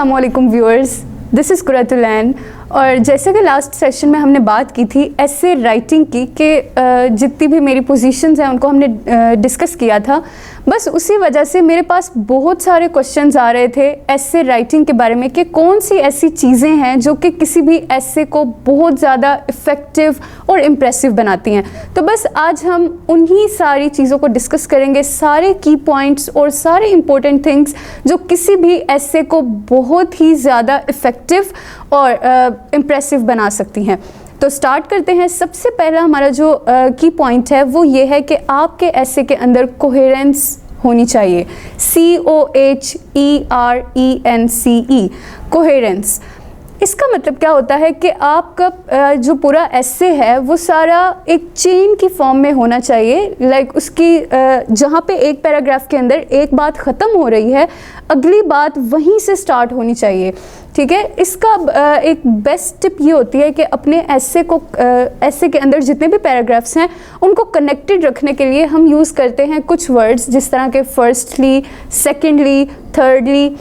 अस्सलाम वालेकुम viewers, this is Qurratulain. और जैसे कि लास्ट सेशन में हमने बात की थी ऐसे राइटिंग की कि जितनी भी मेरी पोजीशंस हैं उनको हमने डिस्कस किया था। बस उसी वजह से मेरे पास बहुत सारे क्वेश्चंस आ रहे थे ऐसे राइटिंग के बारे में कि कौन सी ऐसी चीज़ें हैं जो कि किसी भी ऐसे को बहुत ज़्यादा इफ़ेक्टिव और इम्प्रेसिव बनाती हैं। तो बस आज हम उन्हीं सारी चीज़ों को डिस्कस करेंगे, सारे की पॉइंट्स और सारे इम्पोर्टेंट थिंग्स जो किसी भी ऐसे को बहुत ही ज़्यादा इफ़ेक्टिव और इम्प्रेसिव बना सकती हैं। तो स्टार्ट करते हैं। सबसे पहला हमारा जो की पॉइंट है वो ये है कि आपके ऐसे के अंदर कोहेरेंस होनी चाहिए। COHERENCE, coherence. इसका मतलब क्या होता है कि आपका जो पूरा ऐसे है वो सारा एक चेन की फॉर्म में होना चाहिए। लाइक उसकी जहाँ पे एक पैराग्राफ के अंदर एक बात ख़त्म हो रही है, अगली बात वहीं से स्टार्ट होनी चाहिए। ठीक है, इसका एक बेस्ट टिप ये होती है कि अपने ऐसे के अंदर जितने भी पैराग्राफ्स हैं उनको कनेक्टेड रखने के लिए हम यूज़ करते हैं कुछ वर्ड्स, जिस तरह के फर्स्टली, सेकेंडली, थर्डली।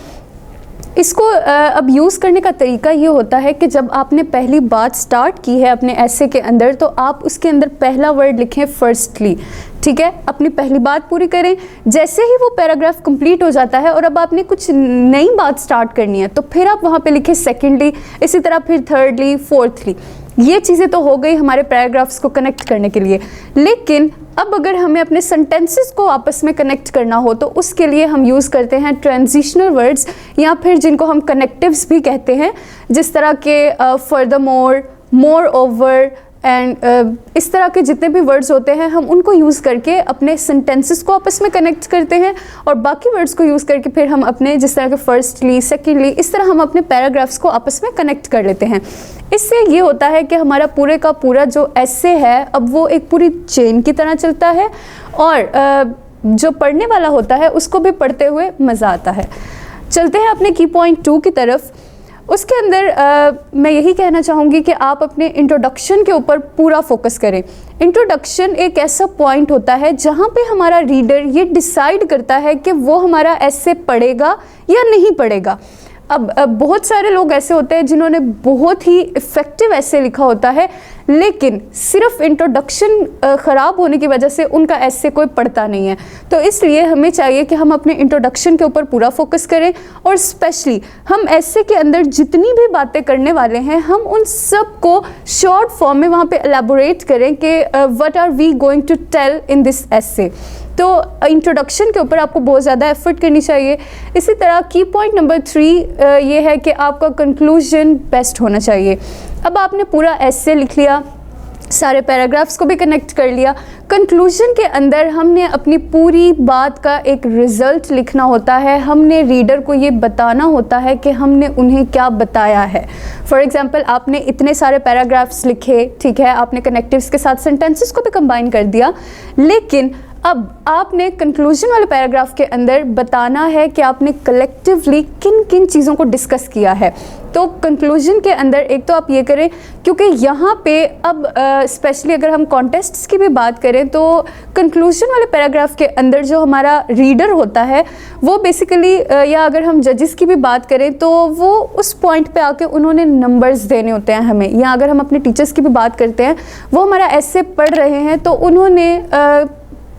इसको अब यूज़ करने का तरीका ये होता है कि जब आपने पहली बात स्टार्ट की है अपने ऐसे के अंदर तो आप उसके अंदर पहला वर्ड लिखें फर्स्टली। ठीक है, अपनी पहली बात पूरी करें। जैसे ही वो पैराग्राफ कंप्लीट हो जाता है और अब आपने कुछ नई बात स्टार्ट करनी है तो फिर आप वहाँ पे लिखें सेकेंडली, इसी तरह फिर थर्डली, फोर्थली। ये चीज़ें तो हो गई हमारे पैराग्राफ्स को कनेक्ट करने के लिए। लेकिन अब अगर हमें अपने सेंटेंसेस को आपस में कनेक्ट करना हो तो उसके लिए हम यूज़ करते हैं ट्रांजिशनल वर्ड्स, या फिर जिनको हम कनेक्टिव्स भी कहते हैं, जिस तरह के फर्दरमोर, मोर ओवर एंड इस तरह के जितने भी वर्ड्स होते हैं हम उनको यूज़ करके अपने सेंटेंसेस को आपस में कनेक्ट करते हैं, और बाकी वर्ड्स को यूज़ करके फिर हम अपने जिस तरह के फर्स्टली, सेकेंडली, इस तरह हम अपने पैराग्राफ्स को आपस में कनेक्ट कर लेते हैं। इससे ये होता है कि हमारा पूरे का पूरा जो ऐसे है अब वो एक पूरी चेन की तरह चलता है, और जो पढ़ने वाला होता है उसको भी पढ़ते हुए मज़ा आता है। चलते हैं अपने की पॉइंट 2 की तरफ। उसके अंदर मैं यही कहना चाहूँगी कि आप अपने इंट्रोडक्शन के ऊपर पूरा फोकस करें। इंट्रोडक्शन एक ऐसा पॉइंट होता है जहाँ पे हमारा रीडर ये डिसाइड करता है कि वो हमारा ऐसे पढ़ेगा या नहीं पढ़ेगा। अब बहुत सारे लोग ऐसे होते हैं जिन्होंने बहुत ही इफ़ेक्टिव ऐसे लिखा होता है, लेकिन सिर्फ इंट्रोडक्शन ख़राब होने की वजह से उनका ऐसे कोई पढ़ता नहीं है। तो इसलिए हमें चाहिए कि हम अपने इंट्रोडक्शन के ऊपर पूरा फोकस करें, और स्पेशली हम ऐसे के अंदर जितनी भी बातें करने वाले हैं हम उन सब को शॉर्ट फॉर्म में वहाँ पे एलैबोरेट करें कि what are we going to tell in this essay. तो इंट्रोडक्शन के ऊपर आपको बहुत ज़्यादा एफर्ट करनी चाहिए। इसी तरह की पॉइंट नंबर 3 ये है कि आपका कंक्लूजन बेस्ट होना चाहिए। अब आपने पूरा ऐसे लिख लिया, सारे पैराग्राफ्स को भी कनेक्ट कर लिया, कंक्लूजन के अंदर हमने अपनी पूरी बात का एक रिज़ल्ट लिखना होता है। हमने रीडर को ये बताना होता है कि हमने उन्हें क्या बताया है। फॉर एग्जांपल आपने इतने सारे पैराग्राफ्स लिखे, ठीक है, आपने कनेक्टिव्स के साथ सेंटेंसेस को भी कंबाइन कर दिया, लेकिन अब आपने कंक्लूजन वाले पैराग्राफ के अंदर बताना है कि आपने कलेक्टिवली किन किन चीज़ों को डिस्कस किया है। तो कंक्लूजन के अंदर एक तो आप ये करें, क्योंकि यहाँ पे अब स्पेशली अगर हम कॉन्टेस्ट्स की भी बात करें तो कंक्लूजन वाले पैराग्राफ के अंदर जो हमारा रीडर होता है वो बेसिकली, या अगर हम जजेस की भी बात करें तो वो उस पॉइंट पे आके उन्होंने नंबर्स देने होते हैं हमें, या अगर हम अपने टीचर्स की भी बात करते हैं वो हमारा ऐसे पढ़ रहे हैं तो उन्होंने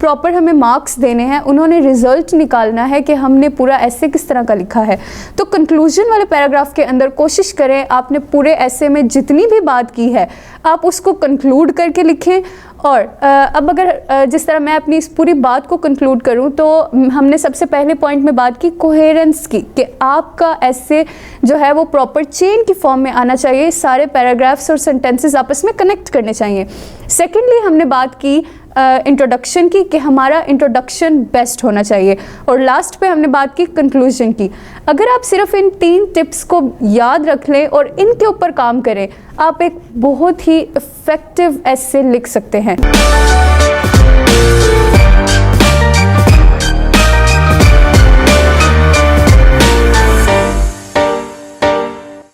प्रॉपर हमें मार्क्स देने हैं, उन्होंने रिज़ल्ट निकालना है कि हमने पूरा ऐसे किस तरह का लिखा है। तो कंक्लूजन वाले पैराग्राफ के अंदर कोशिश करें आपने पूरे ऐसे में जितनी भी बात की है आप उसको कंक्लूड करके लिखें। और अब अगर जिस तरह मैं अपनी इस पूरी बात को कंक्लूड करूं तो हमने सबसे पहले पॉइंट में बात की कोहेरेंस की, कि आपका ऐसे जो है वो प्रॉपर चेन की फॉर्म में आना चाहिए, सारे पैराग्राफ्स और सेंटेंसेस आपस में कनेक्ट करने चाहिए। सेकेंडली हमने बात की इंट्रोडक्शन की, कि हमारा इंट्रोडक्शन बेस्ट होना चाहिए, और लास्ट पे हमने बात की कंक्लूजन की। अगर आप सिर्फ इन 3 टिप्स को याद रख लें और इनके ऊपर काम करें, आप एक बहुत ही इफ़ेक्टिव ऐसे लिख सकते हैं।